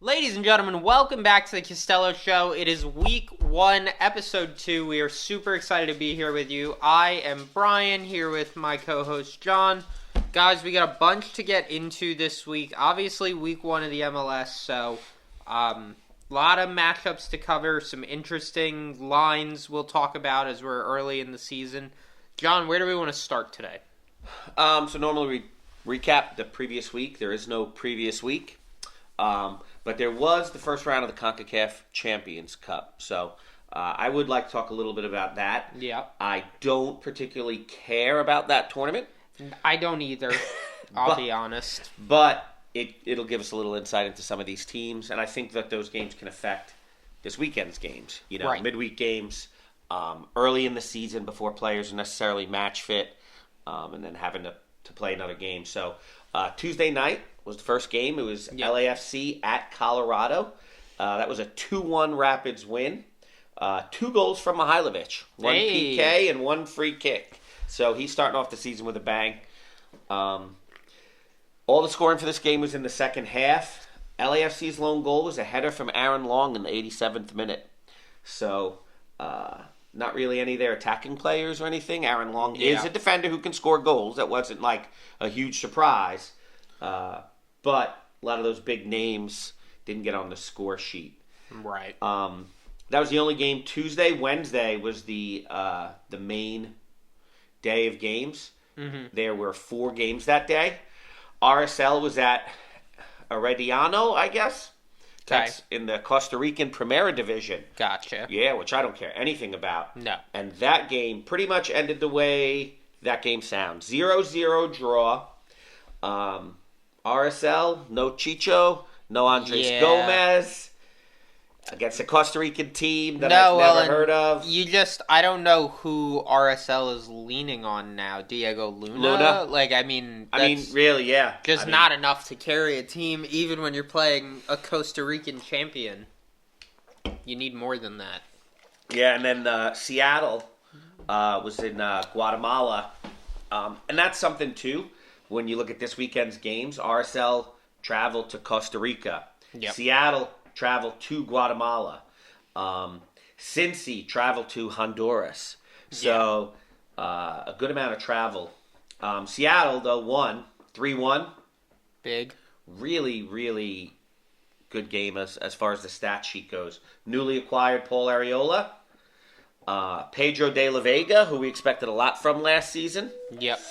Ladies and gentlemen, welcome back to the Castello Show. It is week 1, episode 2. We are super excited to be here with you. I am Brian, here with my co-host John. Guys, we got a bunch to get into this week. Obviously, week 1 of the MLS, so a lot of matchups to cover, some interesting lines we'll talk about as we're early in the season. John, where do we want to start today? So normally we recap the previous week. There is no previous week. But there was the first round of the CONCACAF Champions Cup. So I would like to talk a little bit about that. Yeah. I don't particularly care about that tournament. I don't either, I'll be honest. But it'll give us a little insight into some of these teams. And I think that those games can affect this weekend's games. You know, right. Midweek games, early in the season before players are necessarily match fit, and then having to play another game. So Tuesday night was the first game. It was LAFC at Colorado. That was a 2-1 Rapids win. 2 goals from Mihailovic. 1 PK and 1 free kick. So he's starting off the season with a bang. All the scoring for this game was in the second half. LAFC's lone goal was a header from Aaron Long in the 87th minute. So not really any of their attacking players or anything. Aaron Long is a defender who can score goals. That wasn't like a huge surprise. But a lot of those big names didn't get on the score sheet. Right. That was the only game. Tuesday, Wednesday was the main day of games. Mm-hmm. There were 4 games that day. RSL was at Herediano, I guess. That's in the Costa Rican Primera Division. Gotcha. Yeah, which I don't care anything about. No. And that game pretty much ended the way that game sounds. 0-0 draw. RSL, no Chicho, no Andres Gomez. Against a Costa Rican team that I've never heard of. I don't know who RSL is leaning on now. Diego Luna? Really, yeah. Not enough to carry a team, even when you're playing a Costa Rican champion. You need more than that. Yeah, and then Seattle was in Guatemala. And that's something, too. When you look at this weekend's games, RSL traveled to Costa Rica. Yep. Seattle traveled to Guatemala. Cincy traveled to Honduras. So a good amount of travel. Seattle, though, won 3-1. Big. Really, really good game as far as the stat sheet goes. Newly acquired Paul Arriola. Pedro de la Vega, who we expected a lot from last season. Yep.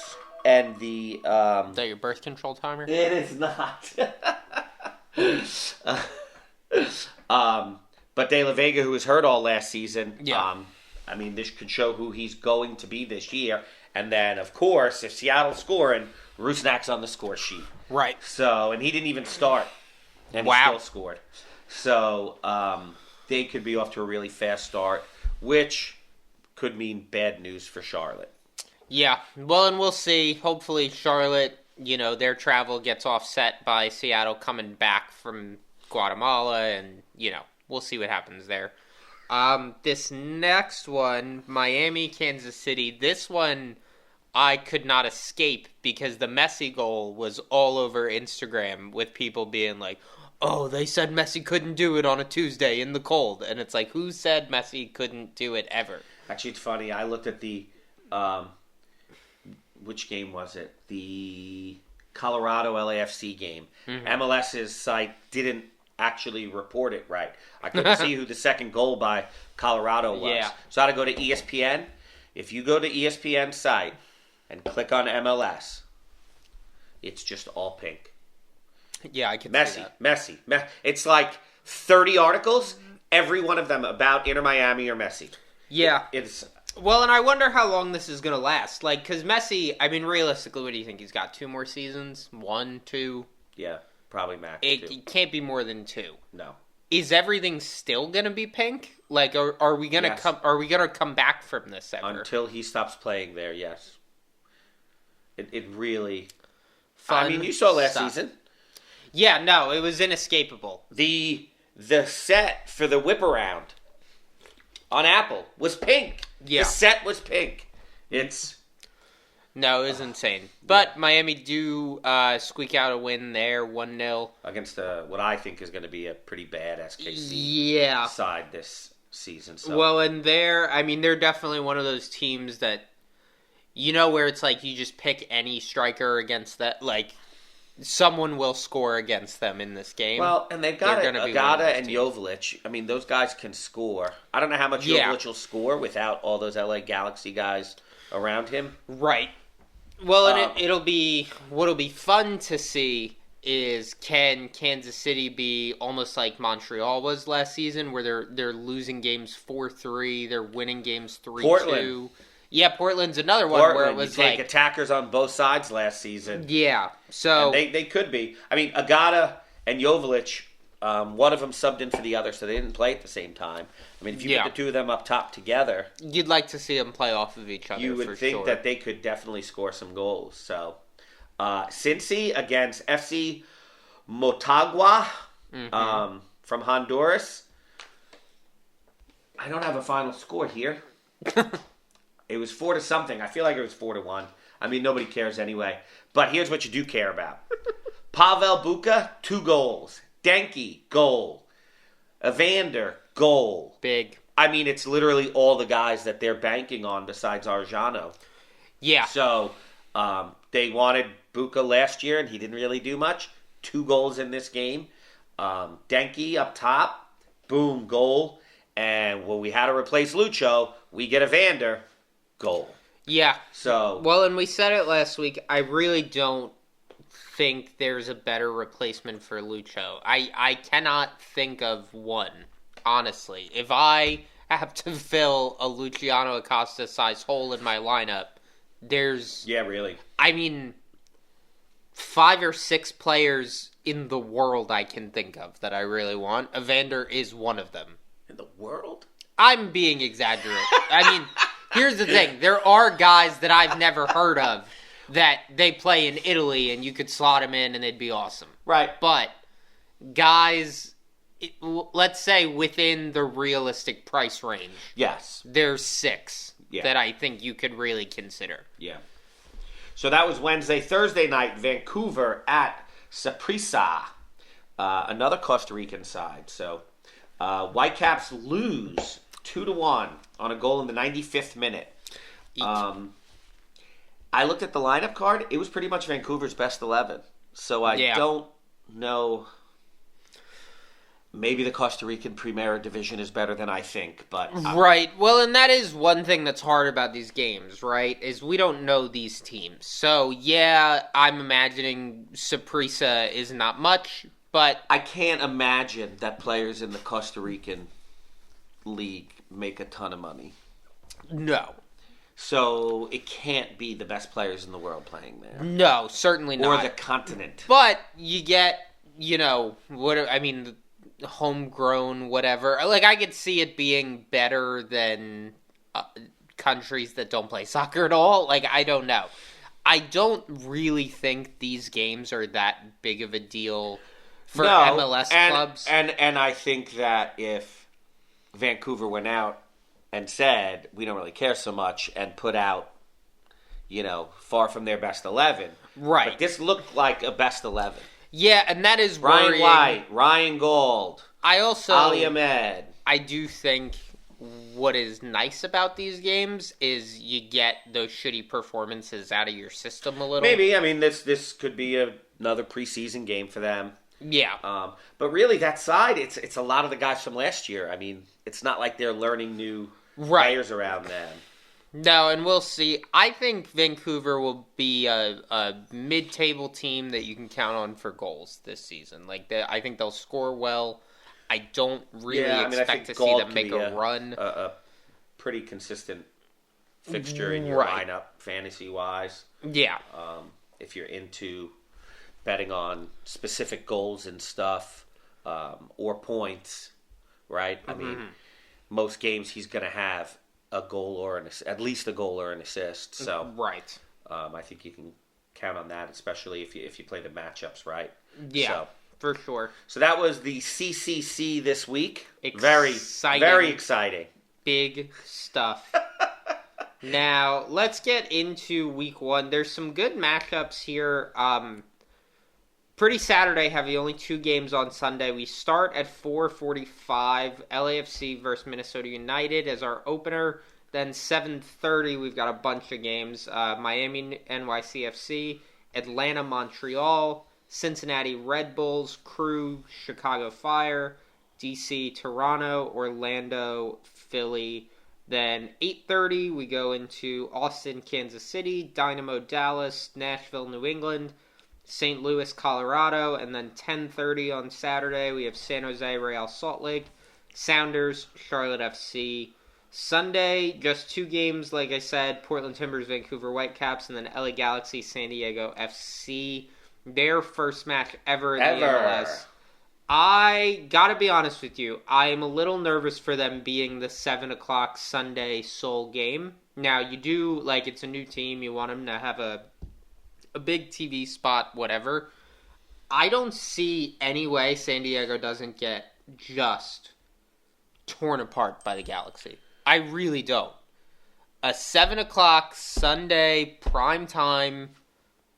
And the... Is that your birth control timer? It is not. But De La Vega, who was hurt all last season, this could show who he's going to be this year. And then, of course, if Seattle's scoring, Rusnak's on the score sheet. Right. So, and he didn't even start. And he still scored. So, they could be off to a really fast start, which could mean bad news for Charlotte. Yeah. Well, and we'll see. Hopefully, Charlotte, their travel gets offset by Seattle coming back from Guatemala, and, we'll see what happens there. This next one, Miami, Kansas City, this one I could not escape because the Messi goal was all over Instagram with people being like, oh, they said Messi couldn't do it on a Tuesday in the cold. And it's like, who said Messi couldn't do it ever? Actually, it's funny. I looked at the, which game was it? The Colorado LAFC game. Mm-hmm. MLS's site didn't actually report it right. I couldn't see who the second goal by Colorado was. Yeah. So I had to go to ESPN. If you go to ESPN's site and click on MLS, it's just all pink. Yeah, I can see that. Messi. It's like 30 articles, every one of them about Inter Miami or Messi. Yeah. It's... Well, and I wonder how long this is going to last. Like, because Messi, realistically, what do you think? He's got 2 more seasons? 1, 2? Yeah, probably max 2. It can't be more than 2. No. Is everything still going to be pink? Like, are we going to come? Are we going to come back from this ever? Until he stops playing there, yes. It really... Fun you saw last season. Yeah, no, it was inescapable. The set for the whip around on Apple was pink. Yeah. The set was pink. It's No, it was insane. But Miami do squeak out a win there, 1-0. Against what I think is going to be a pretty bad SKC side this season. So. Well, and they're definitely one of those teams that, where it's like you just pick any striker against that, like, someone will score against them in this game. Well, and they've got Agata and Jovic. I mean, those guys can score. I don't know how much Jovic will score without all those LA Galaxy guys around him. Right. Well, and what'll be fun to see is, can Kansas City be almost like Montreal was last season, where they're losing games 4-3, they're winning games 3-2. Portland. Yeah, Portland's another one where it was like attackers on both sides last season. Yeah, so and they could be. I mean, Agata and Jovic, one of them subbed in for the other, so they didn't play at the same time. I mean, if you put the two of them up top together, you'd like to see them play off of each other. You would think that they could definitely score some goals. So, Cincy against FC Motagua from Honduras. I don't have a final score here. It was 4-something. I feel like it was 4-1. I mean, nobody cares anyway. But here's what you do care about. Pavel Buka, 2 goals. Denke, goal. Evander, goal. Big. I mean, it's literally all the guys that they're banking on besides Arjano. Yeah. So, they wanted Buka last year, and he didn't really do much. 2 goals in this game. Denke up top. Boom, goal. And when we had to replace Lucho, we get Evander. Goal. Yeah. So. Well, and we said it last week. I really don't think there's a better replacement for Lucho. I cannot think of one, honestly. If I have to fill a Luciano Acosta size hole in my lineup, there's... Yeah, really. I mean, 5 or 6 players in the world I can think of that I really want. Evander is one of them. In the world? I'm being exaggerated. I mean... Here's the thing. There are guys that I've never heard of that they play in Italy and you could slot them in and they'd be awesome. Right. But guys, let's say within the realistic price range. Yes. There's 6 that I think you could really consider. Yeah. So that was Wednesday. Thursday night, Vancouver at Saprissa. Another Costa Rican side. So Whitecaps lose 2-1 on a goal in the 95th minute. I looked at the lineup card. It was pretty much Vancouver's best 11. So I don't know. Maybe the Costa Rican Primera Division is better than I think, but... Right. Well, and that is one thing that's hard about these games, right? Is we don't know these teams. So, yeah, I'm imagining Saprissa is not much, but... I can't imagine that players in the Costa Rican league make a ton of money. No. So it can't be the best players in the world playing there. No, certainly not. Or the continent. But you get, homegrown, whatever. Like, I could see it being better than countries that don't play soccer at all. Like, I don't know. I don't really think these games are that big of a deal for MLS clubs. And I think that if Vancouver went out and said, we don't really care so much, and put out, far from their best 11. Right. But this looked like a best 11. Yeah, and that is Ryan worrying. White, Ryan Gold, Ali Ahmed. I do think what is nice about these games is you get those shitty performances out of your system a little. Maybe. I mean, this could be another preseason game for them. Yeah. But really, that side, it's a lot of the guys from last year. I mean, it's not like they're learning new players around them. No, and we'll see. I think Vancouver will be a mid-table team that you can count on for goals this season. I think they'll score well. I don't really expect to see them make a run. A pretty consistent fixture in your lineup, fantasy-wise. Yeah. If you're into betting on specific goals and stuff, or points, right? I mean, most games he's going to have a goal or at least a goal or an assist. So, right. I think you can count on that, especially if you play the matchups right. Yeah, so, for sure. So that was the CCC this week. Exciting. Very exciting. Big stuff. Now, let's get into week one. There's some good matchups here. Pretty Saturday heavy, only 2 games on Sunday. We start at 4:45, LAFC versus Minnesota United as our opener. Then 7:30, we've got a bunch of games. Miami NYCFC, Atlanta Montreal, Cincinnati Red Bulls, Crew Chicago Fire, DC Toronto, Orlando Philly. Then 8:30, we go into Austin Kansas City, Dynamo Dallas, Nashville New England, St. Louis, Colorado, and then 10:30 on Saturday, we have San Jose, Real Salt Lake, Sounders, Charlotte FC. Sunday, just 2 games, like I said, Portland Timbers, Vancouver Whitecaps, and then LA Galaxy, San Diego FC. Their first match ever in the MLS. I gotta be honest with you, I am a little nervous for them being the 7 o'clock Sunday sole game. Now, you do, it's a new team, you want them to have a big TV spot, whatever. I don't see any way San Diego doesn't get just torn apart by the Galaxy. I really don't. A 7 o'clock Sunday prime time.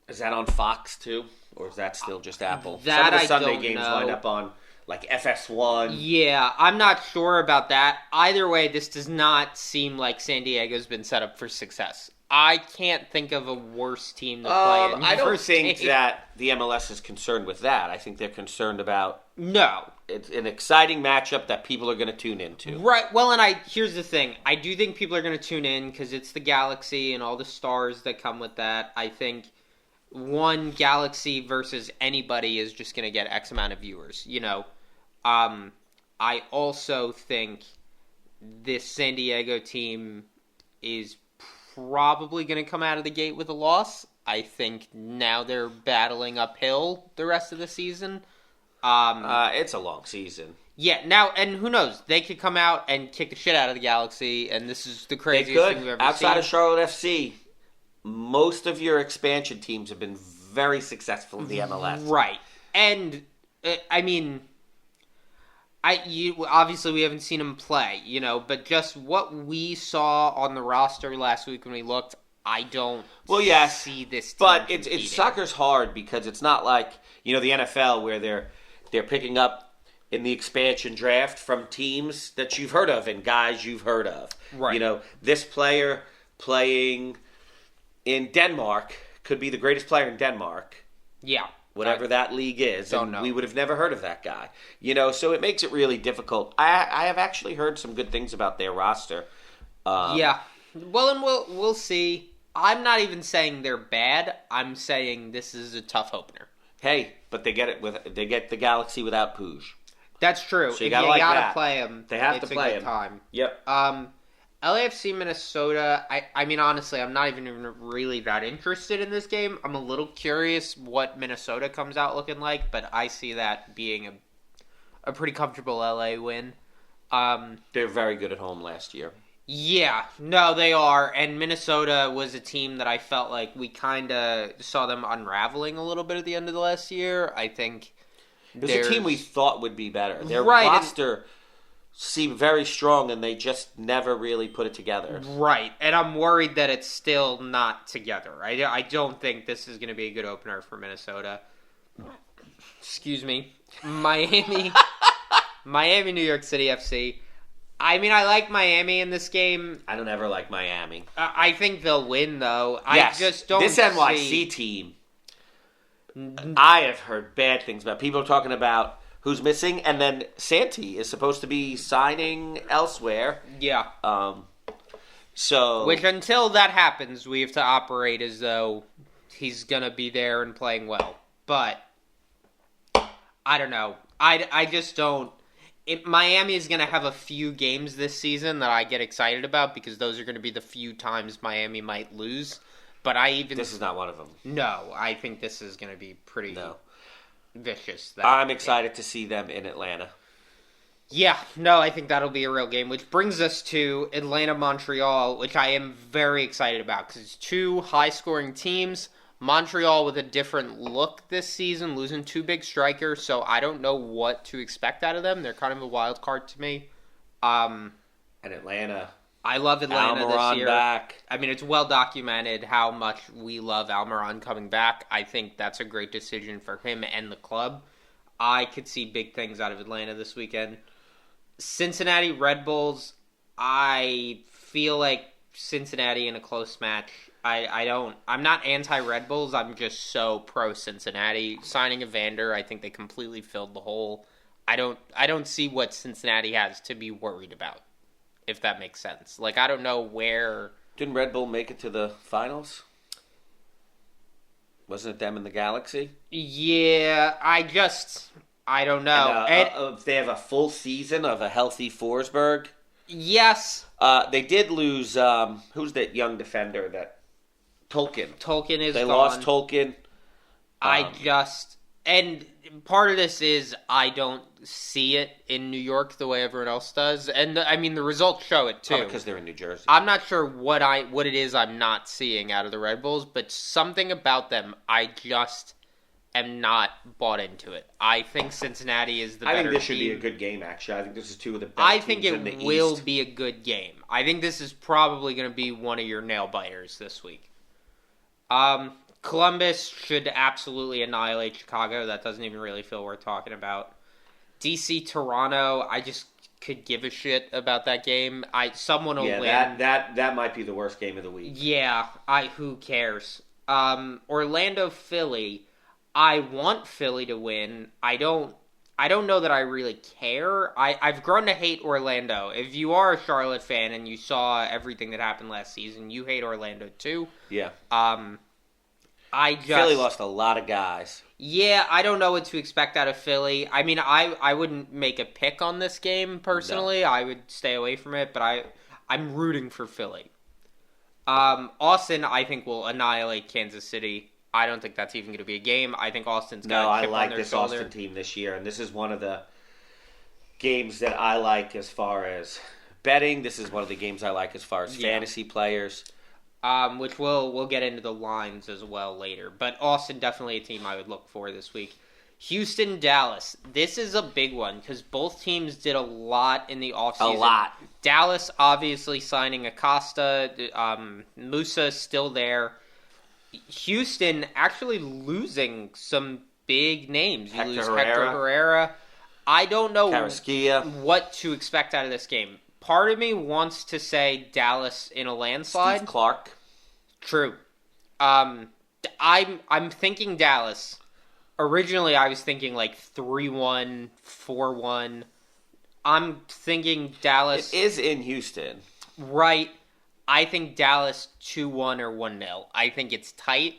Is that on Fox too? Or is that still just Apple? That Some of the I Sunday don't games know. wind up on FS1. Yeah, I'm not sure about that. Either way, this does not seem like San Diego's been set up for success. I can't think of a worse team to play in. I don't think that the MLS is concerned with that. I think they're concerned about it's an exciting matchup that people are going to tune into. Right. Well, and here's the thing. I do think people are going to tune in because it's the Galaxy and all the stars that come with that. I think one Galaxy versus anybody is just going to get X amount of viewers. I also think this San Diego team is probably going to come out of the gate with a loss. I think now they're battling uphill the rest of the season. It's a long season. Yeah, now, and who knows? They could come out and kick the shit out of the Galaxy, and this is the craziest thing we've ever seen. Outside of Charlotte FC, most of your expansion teams have been very successful in the MLS. Right. And, obviously we haven't seen them play, but just what we saw on the roster last week when we looked, I don't see this team But competing. it's soccer's hard because it's not like, the NFL where they're picking up in the expansion draft from teams that you've heard of and guys you've heard of. Right. This player playing in Denmark could be the greatest player in Denmark. Yeah. Whatever that league is. Don't know. We would have never heard of that guy. So it makes it really difficult. I have actually heard some good things about their roster. Yeah. Well, and we'll see. I'm not even saying they're bad. I'm saying this is a tough opener. Hey, but they get the Galaxy without Puig. That's true. So you gotta play them. They have to play them. Time. Yep. LAFC Minnesota. I mean, honestly, I'm not even really that interested in this game. I'm a little curious what Minnesota comes out looking like, but I see that being a pretty comfortable LA win. They're very good at home last year. Yeah, no, they are. And Minnesota was a team that I felt like we kind of saw them unraveling a little bit at the end of the last year. I think it was a team we thought would be better. Their right, roster seemed very strong, and they just never really put it together. Right, and I'm worried that it's still not together. I don't think this is going to be a good opener for Minnesota. Excuse me. Miami, New York City FC. I mean, I like Miami in this game. I don't ever like Miami. I think they'll win, though. Yes. I just don't This NYC team, I have heard bad things about. People are talking about who's missing, and then Santi is supposed to be signing elsewhere. Yeah. So, which until that happens, we have to operate as though he's going to be there and playing well. But I don't know. I just don't. Miami is going to have a few games this season that I get excited about because those are going to be the few times Miami might lose. But this is not one of them. No, I think this is going to be pretty vicious. I'm excited to see them in Atlanta. Yeah, no, I think that'll be a real game, which brings us to Atlanta-Montreal, which I am very excited about because it's 2 high-scoring teams. Montreal with a different look this season, losing 2 big strikers, so I don't know what to expect out of them. They're kind of a wild card to me. And Atlanta, I love Atlanta Almiron this year. back. I mean, it's well documented how much we love Almiron coming back. I think that's a great decision for him and the club. I could see big things out of Atlanta this weekend. Cincinnati Red Bulls, I feel like Cincinnati in a close match. I'm not anti-Red Bulls. I'm just so pro-Cincinnati. Signing Evander, I think they completely filled the hole. I don't see what Cincinnati has to be worried about, if that makes sense. Like, I don't know where... Didn't Red Bull make it to the finals? Wasn't it them in the Galaxy? Yeah, I don't know. If they have a full season of a healthy Forsberg... Yes. They did lose, who's that young defender that... Tolkien. Tolkien is They gone. lost Tolkien. And part of this is I don't see it in New York the way everyone else does. And, I mean, the results show it, too. Because they're in New Jersey. I'm not sure what it is I'm not seeing out of the Red Bulls, but something about them, I just am not bought into it. I think Cincinnati is the better team. I think this should be a good game, actually. I think this is two of the best I teams think in the it will East. be a good game. I think this is probably going to be one of your nail-biters this week. Columbus should absolutely annihilate Chicago. That doesn't even really feel worth talking about. DC Toronto, I just could give a shit about that game. Someone will win. That might be the worst game of the week. Yeah, who cares? Orlando Philly, I want Philly to win. I don't know that I really care. I've grown to hate Orlando. If you are a Charlotte fan and you saw everything that happened last season, you hate Orlando too. Yeah. Philly lost a lot of guys. Yeah, I don't know what to expect out of Philly. I mean, I wouldn't make a pick on this game personally. No. I would stay away from it, but I'm rooting for Philly. Austin, I think, will annihilate Kansas City. I don't think that's even going to be a game. I think Austin's got a chip on their shoulder. No, I like this Austin team this year, and this is one of the games that I like as far as betting. This is one of the games I like as far as fantasy players. Which we'll get into the lines as well later. But Austin, definitely a team I would look for this week. Houston, Dallas. This is a big one because both teams did a lot in the offseason. A lot. Dallas obviously signing Acosta. Musa's still there. Houston actually losing some big names. You lose Hector Herrera. I don't know what to expect out of this game. Part of me wants to say Dallas in a landslide. Steve Clark. True. I'm thinking Dallas. Originally, I was thinking like 3-1, 4-1. I'm thinking Dallas. It is in Houston. Right. I think Dallas 2-1 or 1-0. I think it's tight.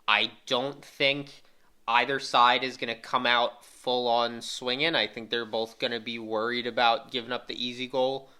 I don't think either side is going to come out full-on swinging. I think they're both going to be worried about giving up the easy goal.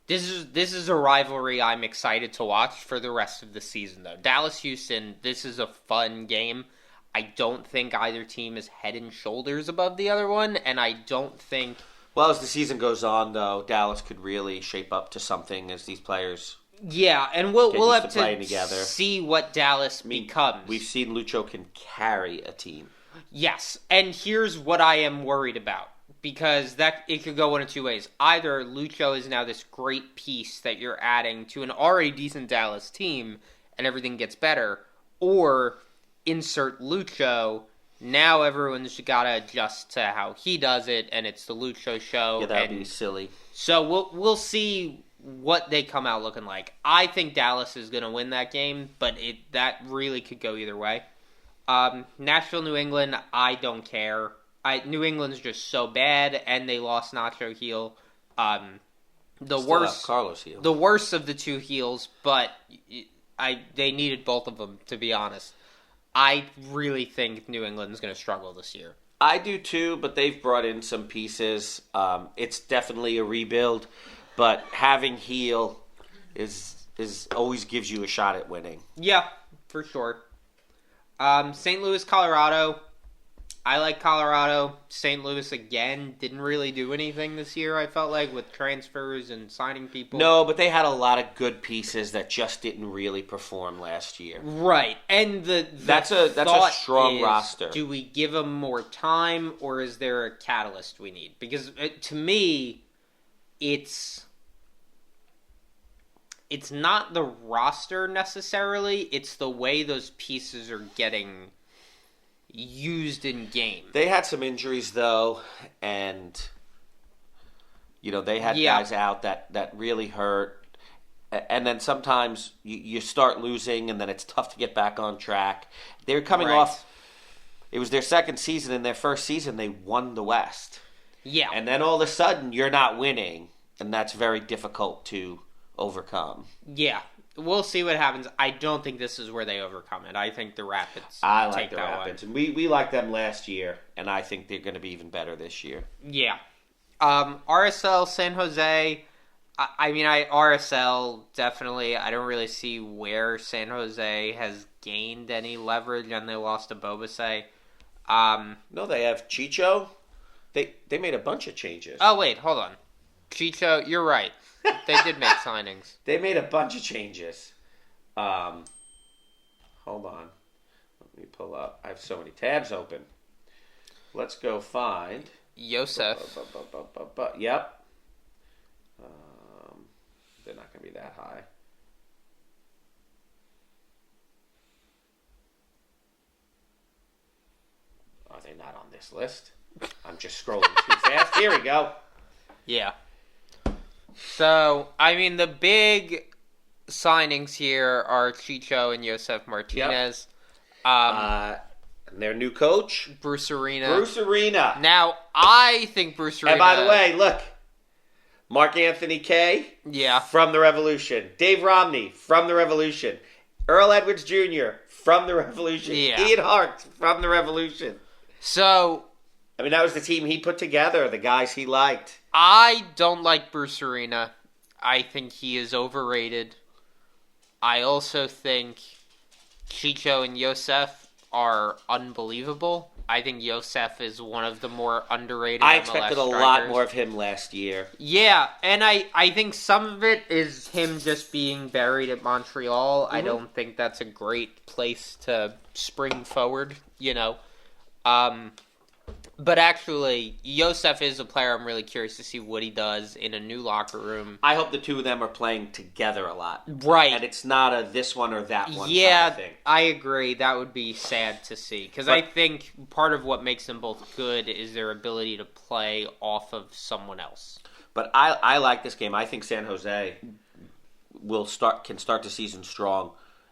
This is a rivalry I'm excited to watch for the rest of the season, though. Dallas-Houston, this is a fun game. I don't think either team is head and shoulders above the other one, and I don't think... Well, as the season goes on, though, Dallas could really shape up to something as these players... Yeah, and we'll have to see what Dallas becomes. We've seen Lucho can carry a team. Yes, and here's what I am worried about. Because it could go one of two ways. Either Lucho is now this great piece that you're adding to an already decent Dallas team, and everything gets better, or insert Lucho. Now everyone's got to adjust to how he does it, and it's the Lucho show. Yeah, that'd be silly. So we'll see what they come out looking like. I think Dallas is going to win that game, but that really could go either way. Nashville, New England, I don't care. New England's just so bad, and they lost Nacho Heel. Carlos Heel. The worst of the two heels, but they needed both of them, to be honest. I really think New England's going to struggle this year. I do too, but they've brought in some pieces. It's definitely a rebuild, but having Heel is always gives you a shot at winning. Yeah, for sure. St. Louis, Colorado. I like Colorado. St. Louis, again, didn't really do anything this year, I felt like, with transfers and signing people. No, but they had a lot of good pieces that just didn't really perform last year. Right. And that's a strong roster. Do we give them more time, or is there a catalyst we need? Because to me, it's it's not the roster necessarily, it's the way those pieces are getting used in game. They had some injuries, though, and, they had guys out that really hurt. And then sometimes you start losing, and then it's tough to get back on track. They were coming off. It was their second season. In their first season, they won the West. Yeah. And then all of a sudden, you're not winning, and that's very difficult to overcome. Yeah. We'll see what happens. I don't think this is where they overcome it. I think the Rapids I like take the that Rapids. one. And we liked them last year, and I think they're going to be even better this year. Yeah. RSL, San Jose... RSL, definitely, I don't really see where San Jose has gained any leverage, and they lost to Bobasay. No, they have Chicho. They made a bunch of changes. Oh, wait, hold on. Chicho, you're right. They did make signings. They made a bunch of changes. Hold on. Let me pull up. I have so many tabs open. Let's go find... Yosef. Yep. They're not going to be that high. Are they not on this list? I'm just scrolling too fast. Here we go. Yeah. So, the big signings here are Chicho and Yosef Martinez. Yep. And their new coach? Bruce Arena. Bruce Arena. Now, I think Bruce Arena... And by the way, look. Mark Anthony Kay, from the Revolution. Dave Romney, from the Revolution. Earl Edwards Jr., from the Revolution. Ian Hart, from the Revolution. So... that was the team he put together, the guys he liked. I don't like Bruce Arena. I think he is overrated. I also think Chicho and Yosef are unbelievable. I think Yosef is one of the more underrated I MLS expected a strikers. lot more of him last year. Yeah, and I think some of it is him just being buried at Montreal. Mm-hmm. I don't think that's a great place to spring forward, But actually, Yosef is a player I'm really curious to see what he does in a new locker room. I hope the two of them are playing together a lot. Right. And it's not a this one or that one kind of thing. I agree. That would be sad to see. Because I think part of what makes them both good is their ability to play off of someone else. But I like this game. I think San Jose can start the season strong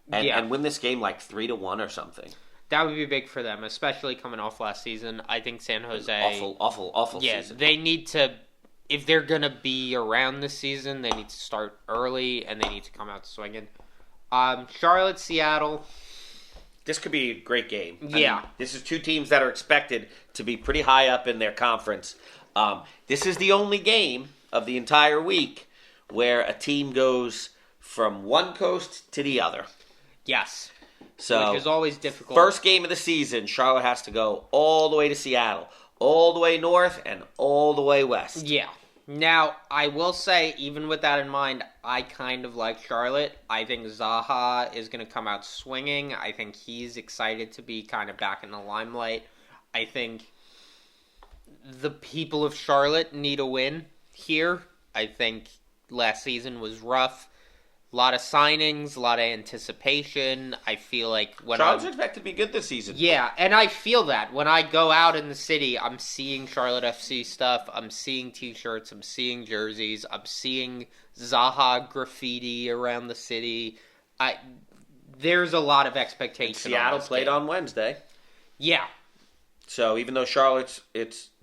and win this game like 3-1 or something. That would be big for them, especially coming off last season. I think San Jose... Awful season. They need to... If they're going to be around this season, they need to start early, and they need to come out swinging. Charlotte, Seattle... This could be a great game. Yeah. This is two teams that are expected to be pretty high up in their conference. This is the only game of the entire week where a team goes from one coast to the other. Yes. So, which is always difficult. First game of the season, Charlotte has to go all the way to Seattle, all the way north, and all the way west. Yeah. Now, I will say, even with that in mind, I kind of like Charlotte. I think Zaha is going to come out swinging. I think he's excited to be kind of back in the limelight. I think the people of Charlotte need a win here. I think last season was rough. A lot of signings, a lot of anticipation. I feel like when Charlotte's expected to be good this season. Yeah, and I feel that. When I go out in the city, I'm seeing Charlotte FC stuff. I'm seeing T-shirts. I'm seeing jerseys. I'm seeing Zaha graffiti around the city. There's a lot of expectation. Seattle played on Wednesday. Yeah. So even though Charlotte's,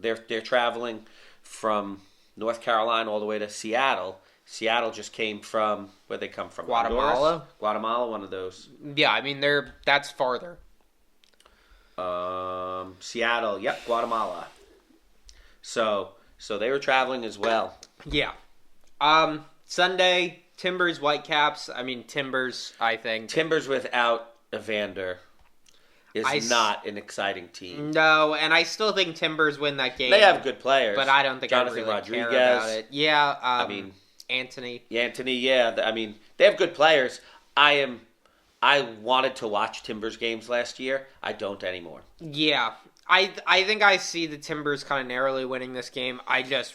they're traveling from North Carolina all the way to Seattle. Seattle just came from, where'd they come from? Guatemala? Honduras? Guatemala, one of those. Yeah, that's farther. Seattle, Guatemala. So they were traveling as well. Yeah. Sunday, Timbers, Whitecaps. Timbers, I think. Timbers without Evander is not an exciting team. No, and I still think Timbers win that game. They have good players. But I don't think Jonathan I really Rodriguez. care about it. Yeah, Anthony. They have good players. I wanted to watch Timbers games last year. I don't anymore. Yeah. I think I see the Timbers kind of narrowly winning this game.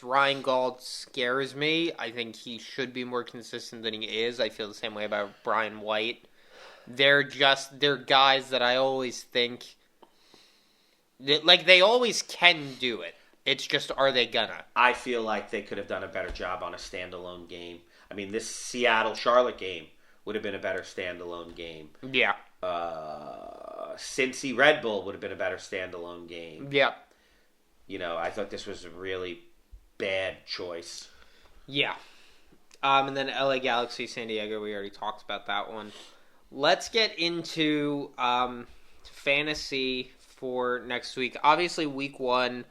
Ryan Gauld scares me. I think he should be more consistent than he is. I feel the same way about Brian White. They're guys that I always think, they always can do it. It's just, are they gonna? I feel like they could have done a better job on a standalone game. I mean, this Seattle-Charlotte game would have been a better standalone game. Yeah. Cincy Red Bull would have been a better standalone game. Yeah. I thought this was a really bad choice. Yeah. And then LA Galaxy, San Diego, we already talked about that one. Let's get into fantasy for next week. Obviously, week 1,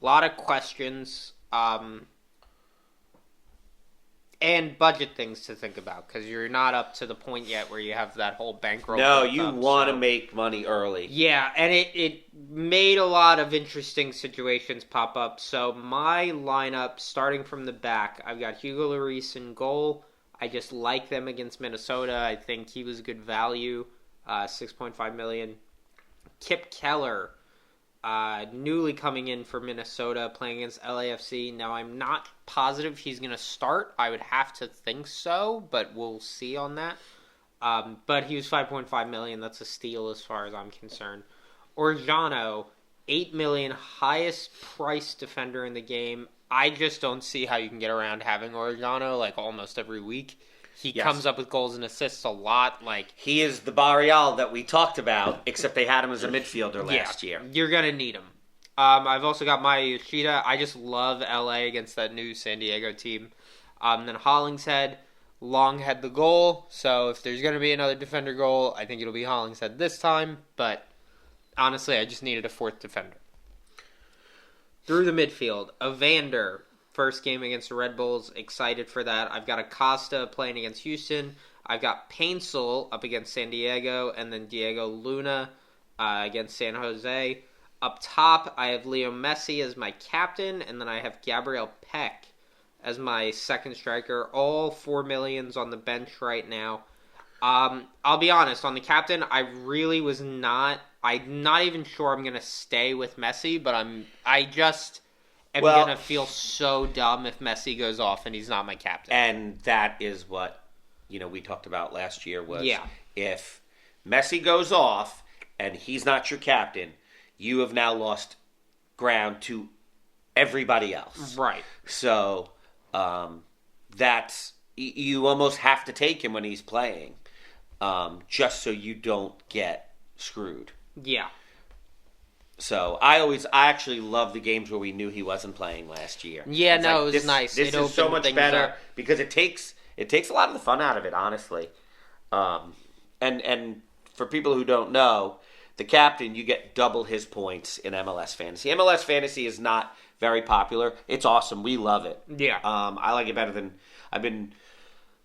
a lot of questions. And budget things to think about, because you're not up to the point yet where you have that whole bankroll. No, you want to make money early. Yeah, and it made a lot of interesting situations pop up. So my lineup, starting from the back, I've got Hugo Lloris in goal. I just like them against Minnesota. I think he was a good value, $6.5 million. Kip Keller, newly coming in for Minnesota, playing against LAFC. Now, I'm not positive he's going to start. I would have to think so, but we'll see on that. But he was $5.5 million. That's a steal as far as I'm concerned. Orjano, $8 million, highest price defender in the game. I just don't see how you can get around having Orjano almost every week. He comes up with goals and assists a lot. He is the Barreal that we talked about, except they had him as a midfielder last year. You're going to need him. I've also got Maya Yoshida. I just love LA against that new San Diego team. Then Hollingshead, Longhead the goal. So if there's going to be another defender goal, I think it'll be Hollingshead this time. But honestly, I just needed a 4th defender. Through the midfield, Evander, first game against the Red Bulls. Excited for that. I've got Acosta playing against Houston. I've got Paintsel up against San Diego. And then Diego Luna against San Jose. Up top, I have Leo Messi as my captain. And then I have Gabriel Peck as my second striker. All $4 million on the bench right now. I'll be honest, on the captain, I really was not... I'm not even sure I'm going to stay with Messi, but I just am going to feel so dumb if Messi goes off and he's not my captain. And that is what, we talked about last year was if Messi goes off and he's not your captain, you have now lost ground to everybody else. Right. So you almost have to take him when he's playing, just so you don't get screwed. Yeah. So I actually love the games where we knew he wasn't playing last year. Yeah, it was nice. This is so much better because it takes a lot of the fun out of it, honestly. And for people who don't know, the captain, you get double his points in MLS Fantasy. MLS Fantasy is not very popular. It's awesome. We love it. Yeah. I like it better than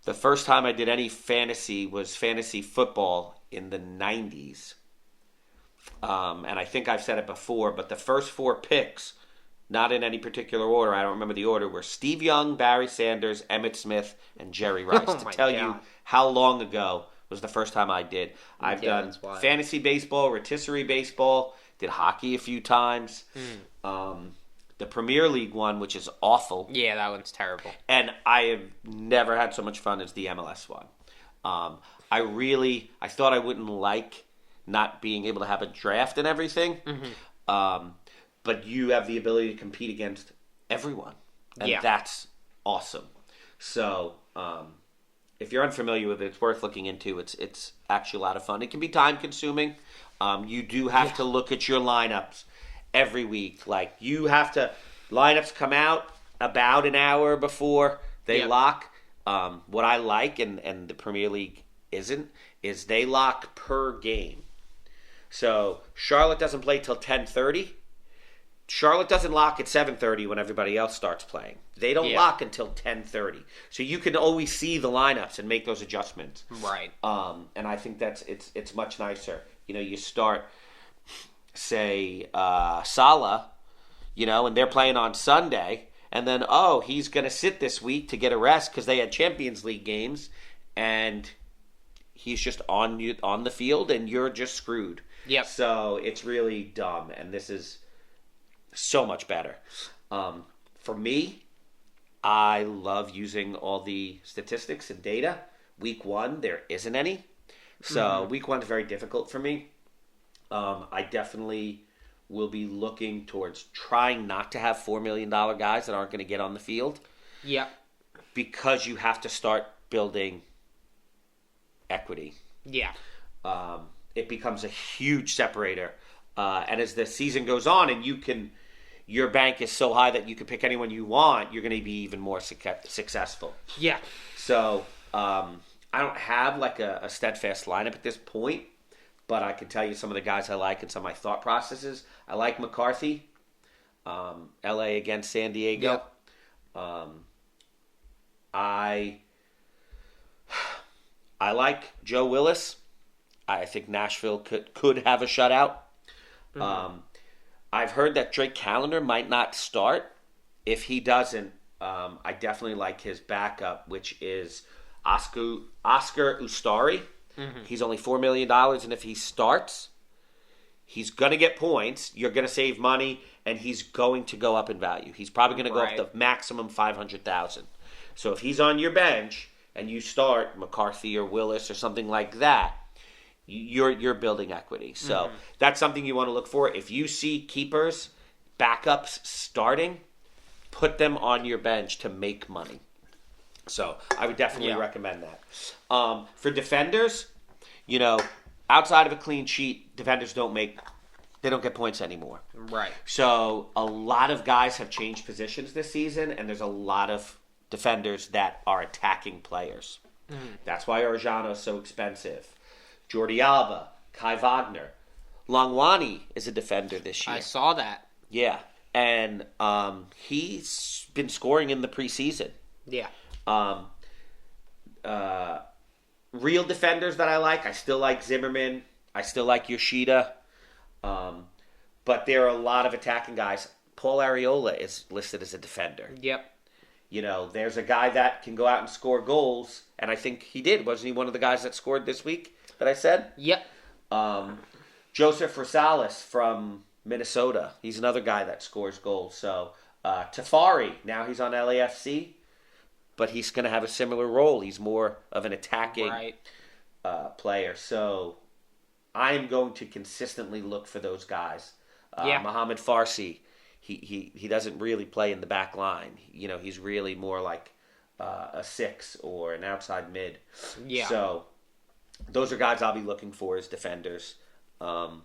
the first time I did any fantasy was fantasy football in the 90s. And I think I've said it before, but the first 4 picks, not in any particular order, I don't remember the order, were Steve Young, Barry Sanders, Emmitt Smith, and Jerry Rice. To tell you how long ago was the first time I did. I've done fantasy baseball, rotisserie baseball, did hockey a few times. The Premier League one, which is awful. Yeah, that one's terrible. And I have never had so much fun as the MLS one. I thought I wouldn't like not being able to have a draft and everything. Mm-hmm. But you have the ability to compete against everyone. And that's awesome. So, if you're unfamiliar with it, it's worth looking into. It's actually a lot of fun. It can be time consuming. You do have to look at your lineups every week. Lineups come out about an hour before they lock. What I like, and the Premier League isn't, is they lock per game. So Charlotte doesn't play till 10:30. Charlotte doesn't lock at 7:30 when everybody else starts playing. They don't lock until 10:30. So you can always see the lineups and make those adjustments. Right. And I think it's much nicer. You start, say, Salah, and they're playing on Sunday, and then, he's going to sit this week to get a rest because they had Champions League games, and he's just on the field, and you're just screwed. Yep. So it's really dumb, and this is So much better. For me, I love using all the statistics and data. Week 1, there isn't any. So week 1 is very difficult for me. I definitely will be looking towards trying not to have $4 million guys that aren't going to get on the field. Yeah. Because you have to start building equity. Yeah. It becomes a huge separator. And as the season goes on and your bank is so high that you can pick anyone you want, you're going to be even more successful. Yeah. So I don't have like a steadfast lineup at this point, but I can tell you some of the guys I like and some of my thought processes. I like McCarthy, LA against San Diego. Yep. I like Joe Willis. I think Nashville could have a shutout. I've heard that Drake Callender might not start. If he doesn't, I definitely like his backup, which is Oscar Ustari. He's only $4 million, and if he starts, he's going to get points. You're going to save money, and he's going to go up in value. He's probably going to go up to maximum $500,000. So if he's on your bench and you start McCarthy or Willis or something like that, you're building equity. So that's something you want to look for. If you see keepers, backups starting, put them on your bench to make money. So I would definitely recommend that. For defenders, outside of a clean sheet, defenders don't get points anymore. Right. So a lot of guys have changed positions this season, and there's a lot of defenders that are attacking players. That's why Arjano is so expensive. Jordi Alba, Kai Wagner. Longwani is a defender this year. I saw that. Yeah. And he's been scoring in the preseason. Yeah. Real defenders that I still like Zimmerman. I still like Yoshida. But there are a lot of attacking guys. Paul Arriola is listed as a defender. Yep. There's a guy that can go out and score goals, and I think he did. Wasn't he one of the guys that scored this week that I said? Yep. Joseph Rosales from Minnesota. He's another guy that scores goals. So Tafari, now he's on LAFC, but he's going to have a similar role. He's more of an attacking player. So I'm going to consistently look for those guys. Mohamed Farsi, he doesn't really play in the back line. He's really more like a 6 or an outside mid. Yeah. So those are guys I'll be looking for as defenders. And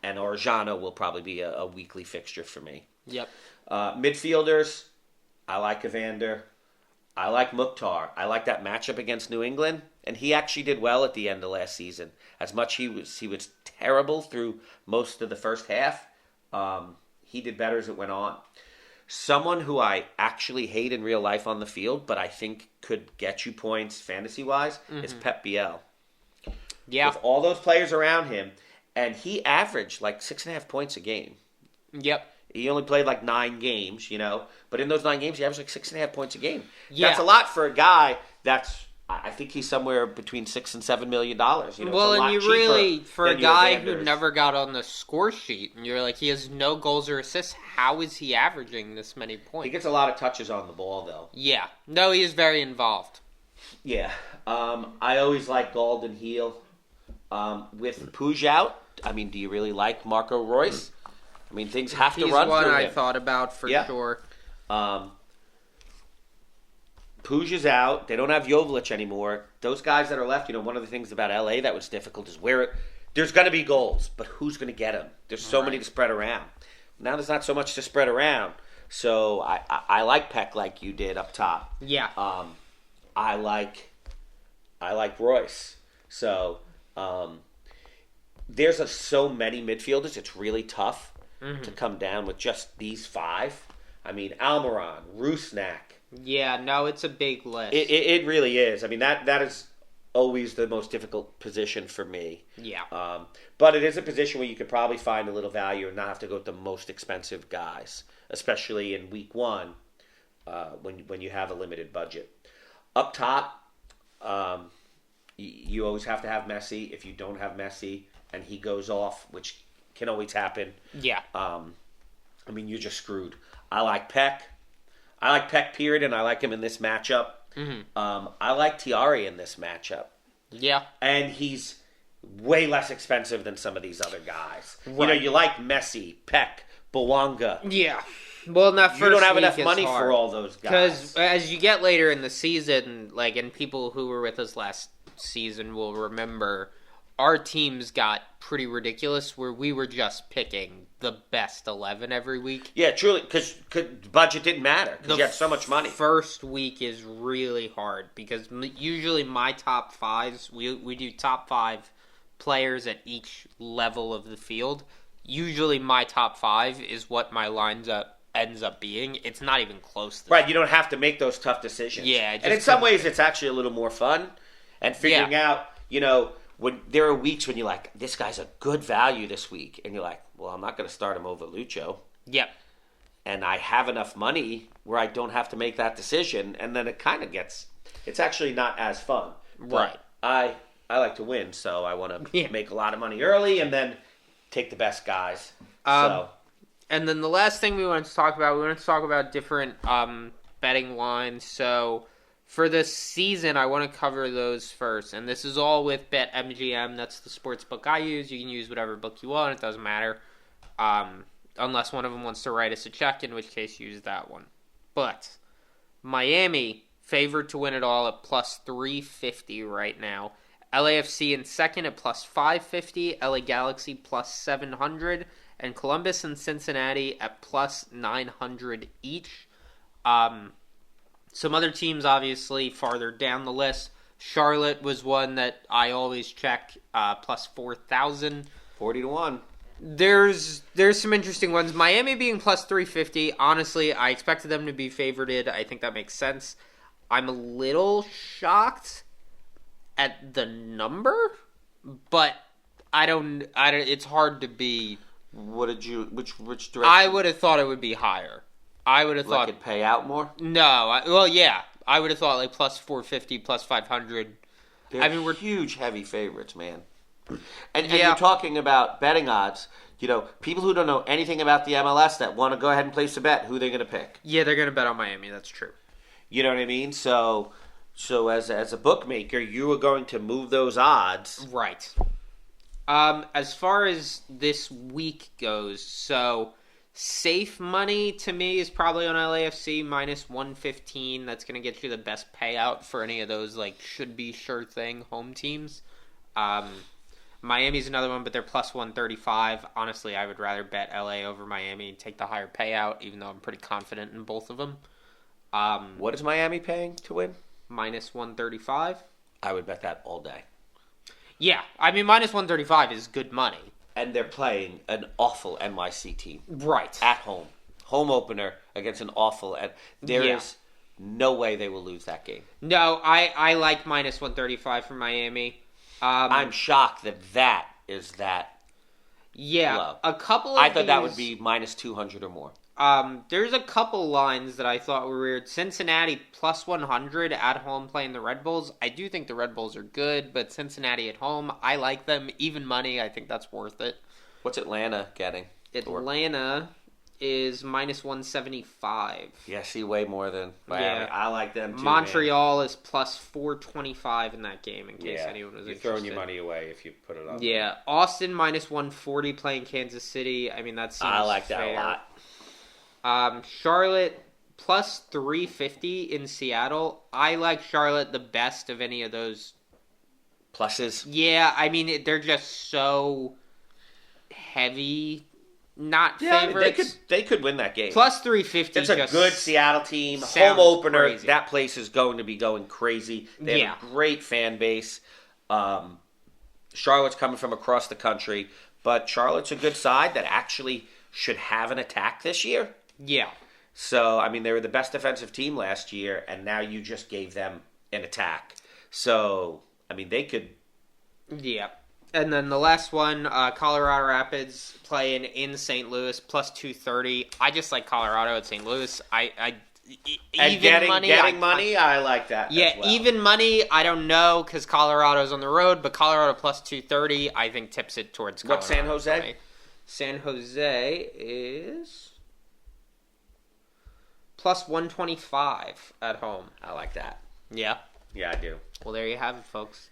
Orjano will probably be a weekly fixture for me. Yep. Midfielders, I like Evander. I like Mukhtar. I like that matchup against New England, and he actually did well at the end of last season. As much he was terrible through most of the first half, he did better as it went on. Someone who I actually hate in real life on the field, but I think could get you points fantasy-wise, is Pep Biel. Yeah. With all those players around him, and he averaged like 6.5 points a game. Yep. He only played like 9 games, but in those 9 games, he averaged like 6.5 points a game. Yeah. That's a lot for a guy I think he's somewhere between $6 and $7 million. Well, and you really, for a guy who never got on the score sheet, and you're like, he has no goals or assists, how is he averaging this many points? He gets a lot of touches on the ball, though. Yeah. No, he is very involved. Yeah. I always like Golden Heel. With Puig out, do you really like Marco Reus? Things have to run He's through one him. I thought about for sure. Puig is out. They don't have Jovic anymore. Those guys that are left, one of the things about LA that was difficult is there's going to be goals, but who's going to get them? There's so many to spread around. Now there's not so much to spread around. So I like Peck like you did up top. Yeah. I like Royce. So there's so many midfielders. It's really tough to come down with just these 5. Almiron, Rusnak. Yeah, no, it's a big list. It really is. That is always the most difficult position for me. Yeah. But it is a position where you could probably find a little value and not have to go with the most expensive guys, especially in week 1 when you have a limited budget. Up top, you always have to have Messi. If you don't have Messi and he goes off, which can always happen. Yeah. I mean, you're just screwed. I like Peck. I like Peck, period, and I like him in this matchup. I like Tiari in this matchup. Yeah. And he's way less expensive than some of these other guys. Right. You like Messi, Peck, Bawanga. Yeah. Well, in that first you don't have week enough is money hard. for all those guys. Because as you get later in the season, and people who were with us last season will remember, our teams got pretty ridiculous where we were just picking the best 11 every week. Yeah, truly, because budget didn't matter because you had so much money. First week is really hard because usually my top fives, we do top 5 players at each level of the field. Usually my top 5 is what my ends up being. It's not even close to Right, you don't have to make those tough decisions. Yeah. And in some ways, it's actually a little more fun. And figuring out, when there are weeks when you're like, this guy's a good value this week. And you're like, well, I'm not going to start him over Lucho. Yep. And I have enough money where I don't have to make that decision. And then it kind of it's actually not as fun. Right. But I like to win, so I want to make a lot of money early and then take the best guys. And then the last thing we wanted to talk about different betting lines. So for this season, I want to cover those first. And this is all with BetMGM. That's the sports book I use. You can use whatever book you want. It doesn't matter. Unless one of them wants to write us a check, in which case use that one. But Miami favored to win it all at plus 350 right now. LAFC in second at plus 550. LA Galaxy plus 700. And Columbus and Cincinnati at plus 900 each. Some other teams, obviously, farther down the list. Charlotte was one that I always check, plus 4,000. 40-1. There's some interesting ones. Miami being plus 350, honestly, I expected them to be favorited. I think that makes sense. I'm a little shocked at the number, but it's hard to be. Which direction? I would have thought it would be higher. I would have thought it'd pay out more. No, I would have thought like plus 450, plus 500. We're huge, heavy favorites, man. And you're talking about betting odds. People who don't know anything about the MLS that want to go ahead and place a bet, who they're going to pick. Yeah, they're going to bet on Miami. That's true. You know what I mean? So as a bookmaker, you are going to move those odds. Right. As far as this week goes, so safe money to me is probably on LAFC minus 115. That's going to get you the best payout for any of those should be sure thing home teams. Miami's another one, but they're plus 135. Honestly, I would rather bet LA over Miami and take the higher payout, even though I'm pretty confident in both of them. What is Miami paying to win? Minus 135. I would bet that all day. Yeah, I mean, minus 135 is good money. And they're playing an awful NYC team. Right. At home. Home opener against an awful... There is no way they will lose that game. No, I like minus 135 for Miami. I'm shocked that is that low. A couple of I thought that would be minus 200 or more. There's a couple lines that I thought were weird. Cincinnati plus 100 at home playing the Red Bulls. I do think the Red Bulls are good, but Cincinnati at home, I like them. Even money, I think that's worth it. What's Atlanta getting? Atlanta is minus 175. Yeah, see, way more than Miami. Yeah. I like them too. Montreal is plus 425 in that game, in case anyone was interested. You're throwing your money away if you put it on. Yeah, Austin minus 140 playing Kansas City. I mean, that seems I like fair. that a lot. Charlotte plus 350 in Seattle. I like Charlotte the best of any of those pluses. Yeah, I mean, they're just so heavy. Not favorites. They could win that game. Plus 350. It's a good Seattle team. Home opener. Crazy. That place is going to be going crazy. They have a great fan base. Charlotte's coming from across the country, but Charlotte's a good side that actually should have an attack this year. Yeah. So, I mean, they were the best defensive team last year, and now you just gave them an attack. So, I mean, they could... Yeah. And then the last one, Colorado Rapids playing in St. Louis, plus 230. I just like Colorado at St. Louis. Getting money, I like that. Yeah, as well. Even money, I don't know, because Colorado's on the road, but Colorado plus 230, I think tips it towards Colorado. What's San Jose? San Jose is plus 125 at home. I like that. Yeah. Yeah, I do. Well, there you have it, folks.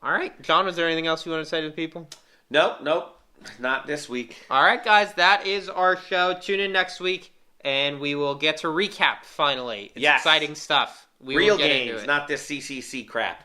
All right. John, is there anything else you want to say to the people? Nope. Not this week. All right, guys. That is our show. Tune in next week, and we will get to recap finally. It's exciting stuff. We Real will get games, into it. not this CCC crap.